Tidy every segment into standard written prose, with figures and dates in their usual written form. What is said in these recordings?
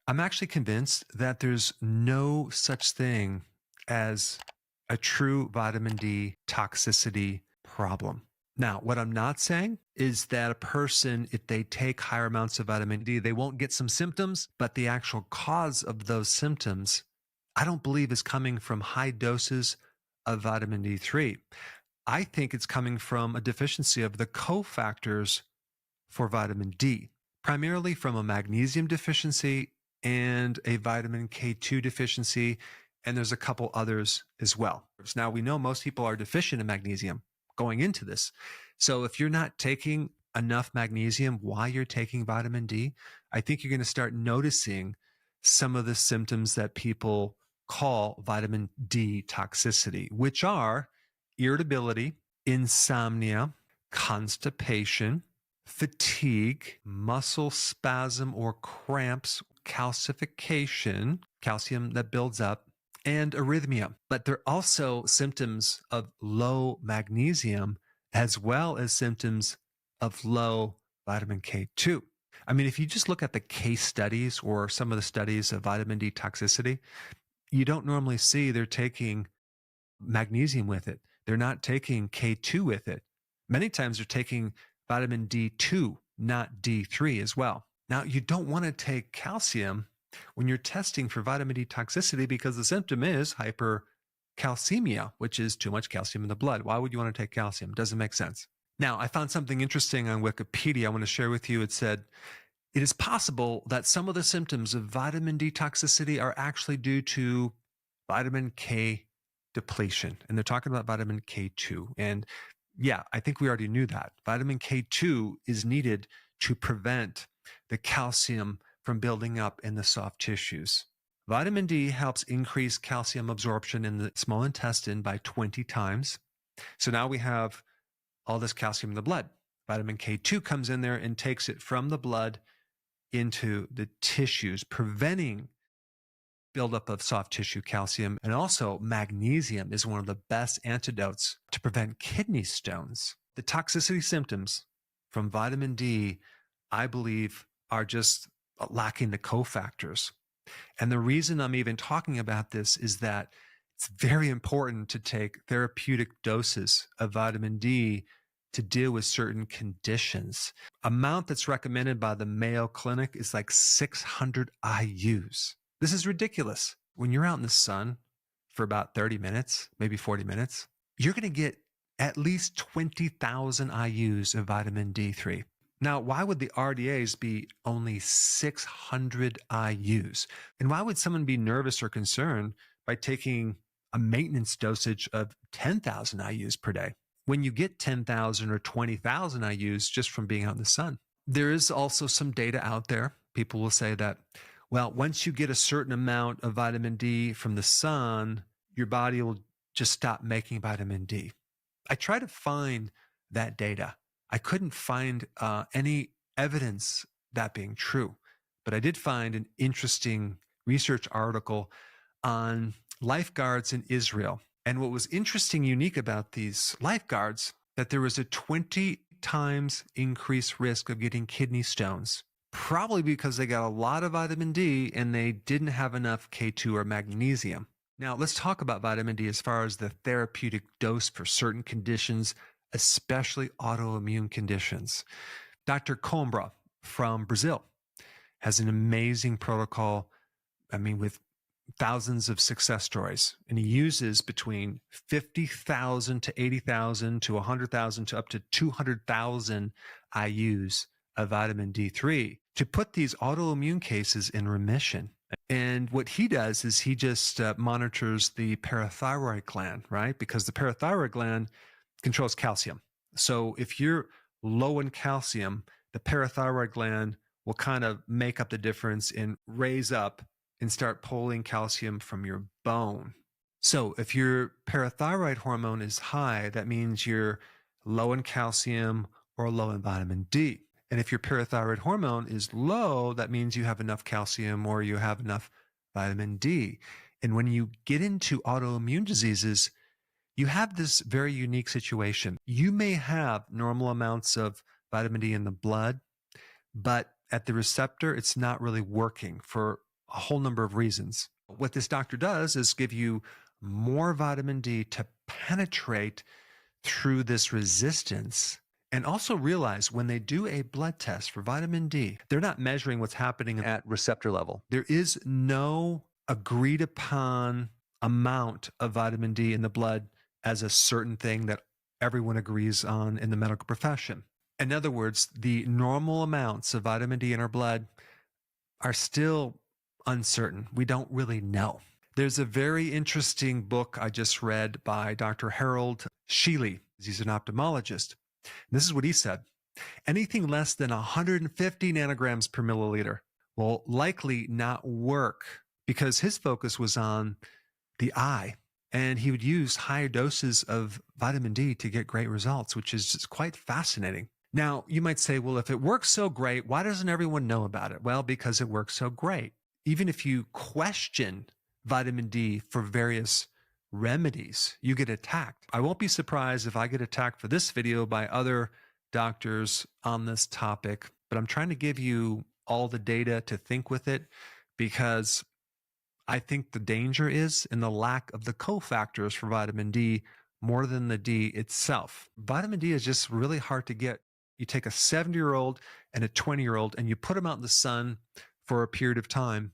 I'm actually convinced that there's no such thing as a true vitamin D toxicity problem. Now, what I'm not saying is that a person, if they take higher amounts of vitamin D, they won't get some symptoms, but the actual cause of those symptoms, I don't believe is coming from high doses of vitamin D3. I think it's coming from a deficiency of the cofactors for vitamin D, primarily from a magnesium deficiency and a vitamin K2 deficiency, and there's a couple others as well. Now, we know most people are deficient in magnesium going into this. So if you're not taking enough magnesium while you're taking vitamin D, I think you're going to start noticing some of the symptoms that people call vitamin D toxicity, which are irritability, insomnia, constipation, fatigue, muscle spasm or cramps, calcification, calcium that builds up, and arrhythmia. But there are also symptoms of low magnesium as well as symptoms of low vitamin K2. I mean, if you just look at the case studies or some of the studies of vitamin D toxicity, you don't normally see they're taking magnesium with it. They're not taking K2 with it. Many times they're taking vitamin D2, not D3 as well. Now, you don't want to take calcium when you're testing for vitamin D toxicity because the symptom is hypercalcemia, which is too much calcium in the blood. Why would you want to take calcium? Doesn't make sense. Now, I found something interesting on Wikipedia I want to share with you. It said, it is possible that some of the symptoms of vitamin D toxicity are actually due to vitamin K depletion. And they're talking about vitamin K2. And yeah, I think we already knew that. Vitamin K2 is needed to prevent the calcium from building up in the soft tissues. Vitamin D helps increase calcium absorption in the small intestine by 20 times. So now we have all this calcium in the blood. Vitamin K2 comes in there and takes it from the blood into the tissues, preventing buildup of soft tissue calcium. And also magnesium is one of the best antidotes to prevent kidney stones. The toxicity symptoms from vitamin D, I believe, are just lacking the cofactors. And the reason I'm even talking about this is that it's very important to take therapeutic doses of vitamin D to deal with certain conditions. Amount that's recommended by the Mayo Clinic is like 600 IUs. This is ridiculous. When you're out in the sun for about 30 minutes, maybe 40 minutes, you're going to get at least 20,000 IUs of vitamin D3. Now, why would the RDAs be only 600 IUs? And why would someone be nervous or concerned by taking a maintenance dosage of 10,000 IUs per day when you get 10,000 or 20,000 IUs just from being out in the sun? There is also some data out there. People will say that, well, once you get a certain amount of vitamin D from the sun, your body will just stop making vitamin D. I try to find that data. I couldn't find any evidence that being true, but I did find an interesting research article on lifeguards in Israel. And what was interesting, unique about these lifeguards, that there was a 20 times increased risk of getting kidney stones, probably because they got a lot of vitamin D and they didn't have enough K2 or magnesium. Now, let's talk about vitamin D as far as the therapeutic dose for certain conditions, especially autoimmune conditions. Dr. Coimbra from Brazil has an amazing protocol, with thousands of success stories. And he uses between 50,000 to 80,000 to 100,000 to up to 200,000 IUs of vitamin D3 to put these autoimmune cases in remission. And what he does is he just monitors the parathyroid gland, right? Because the parathyroid gland controls calcium. So if you're low in calcium, the parathyroid gland will kind of make up the difference and raise up and start pulling calcium from your bone. So if your parathyroid hormone is high, that means you're low in calcium or low in vitamin D. And if your parathyroid hormone is low, that means you have enough calcium or you have enough vitamin D. And when you get into autoimmune diseases, you have this very unique situation. You may have normal amounts of vitamin D in the blood, but at the receptor, it's not really working for a whole number of reasons. What this doctor does is give you more vitamin D to penetrate through this resistance. And also realize when they do a blood test for vitamin D, they're not measuring what's happening at receptor level. There is no agreed upon amount of vitamin D in the blood as a certain thing that everyone agrees on in the medical profession. In other words, the normal amounts of vitamin D in our blood are still uncertain. We don't really know. There's a very interesting book I just read by Dr. Harold Sheely. He's an ophthalmologist. This is what he said. Anything less than 150 nanograms per milliliter will likely not work because his focus was on the eye. And he would use higher doses of vitamin D to get great results, which is just quite fascinating. Now, you might say, well, if it works so great, why doesn't everyone know about it? Well, because it works so great. Even if you question vitamin D for various remedies, you get attacked. I won't be surprised if I get attacked for this video by other doctors on this topic, but I'm trying to give you all the data to think with it because I think the danger is in the lack of the cofactors for vitamin D more than the D itself. Vitamin D is just really hard to get. You take a 70-year-old and a 20-year-old and you put them out in the sun for a period of time.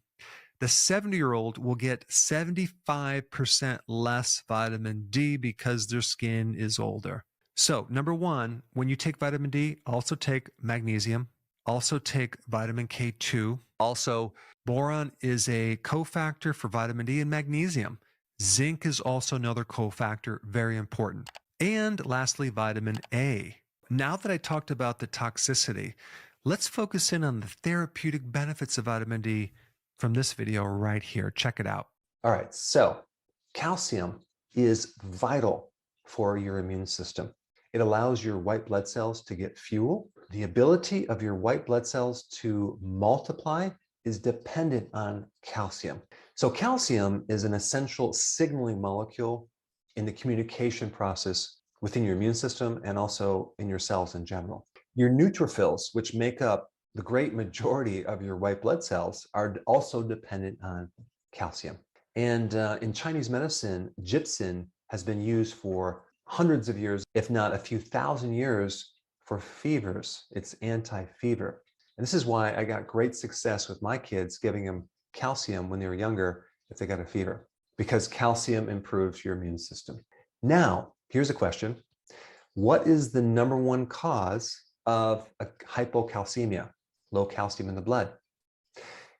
The 70-year-old will get 75% less vitamin D because their skin is older. So, number one, when you take vitamin D, also take magnesium, also take vitamin K2. Also, boron is a cofactor for vitamin D and magnesium. Zinc is also another cofactor, very important. And lastly, vitamin A. Now that I talked about the toxicity, let's focus in on the therapeutic benefits of vitamin D from this video right here. Check it out. All right, so calcium is vital for your immune system. It allows your white blood cells to get fuel. The ability of your white blood cells to multiply is dependent on calcium. So calcium is an essential signaling molecule in the communication process within your immune system and also in your cells in general. Your neutrophils, which make up the great majority of your white blood cells, are also dependent on calcium. And in Chinese medicine, gypsum has been used for hundreds of years, if not a few thousand years, for fevers. It's anti-fever. And this is why I got great success with my kids giving them calcium when they were younger if they got a fever, because calcium improves your immune system. Now, here's a question. What is the number one cause of a hypocalcemia, low calcium in the blood?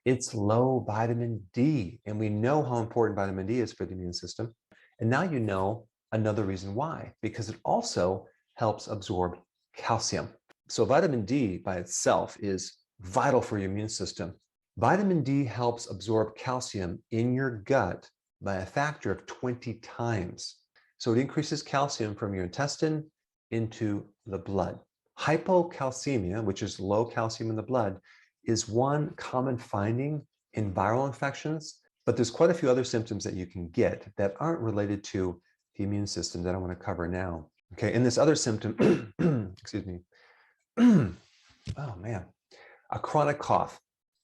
It's low vitamin D. And we know how important vitamin D is for the immune system. And now you know another reason why, because it also helps absorb calcium. So vitamin D by itself is vital for your immune system. Vitamin D helps absorb calcium in your gut by a factor of 20 times. So it increases calcium from your intestine into the blood. Hypocalcemia, which is low calcium in the blood, is one common finding in viral infections, but there's quite a few other symptoms that you can get that aren't related to the immune system that I want to cover now. Okay, and this other symptom, excuse me, oh man, a chronic cough.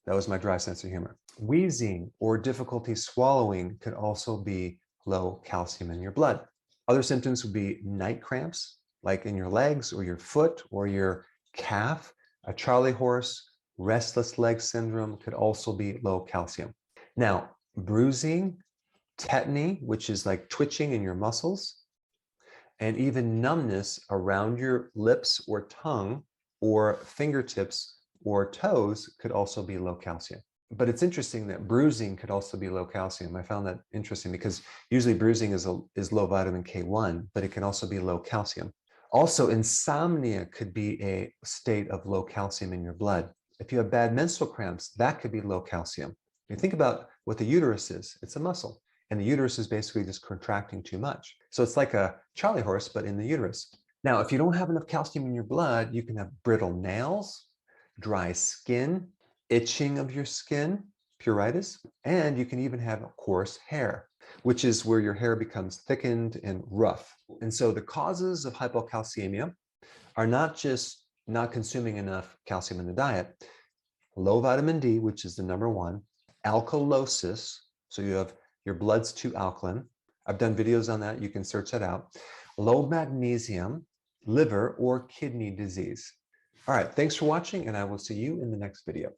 That was my dry sense of humor. Wheezing or difficulty swallowing could also be low calcium in your blood. Other symptoms would be night cramps, like in your legs or your foot or your calf. A Charlie horse, restless leg syndrome could also be low calcium. Now, bruising, tetany, which is like twitching in your muscles, and even numbness around your lips or tongue or fingertips or toes could also be low calcium. But it's interesting that bruising could also be low calcium. I found that interesting because usually bruising is low vitamin K1, but it can also be low calcium. Also, insomnia could be a state of low calcium in your blood. If you have bad menstrual cramps, that could be low calcium. You think about what the uterus is. It's a muscle, and the uterus is basically just contracting too much. So it's like a Charlie horse, but in the uterus. Now, if you don't have enough calcium in your blood, you can have brittle nails, dry skin, itching of your skin, pruritus, and you can even have coarse hair, which is where your hair becomes thickened and rough. And so the causes of hypocalcemia are not just not consuming enough calcium in the diet, low vitamin D, which is the number one, alkalosis, so you have your blood's too alkaline. I've done videos on that. You can search that out. Low magnesium, liver or kidney disease. All right, thanks for watching, and I will see you in the next video.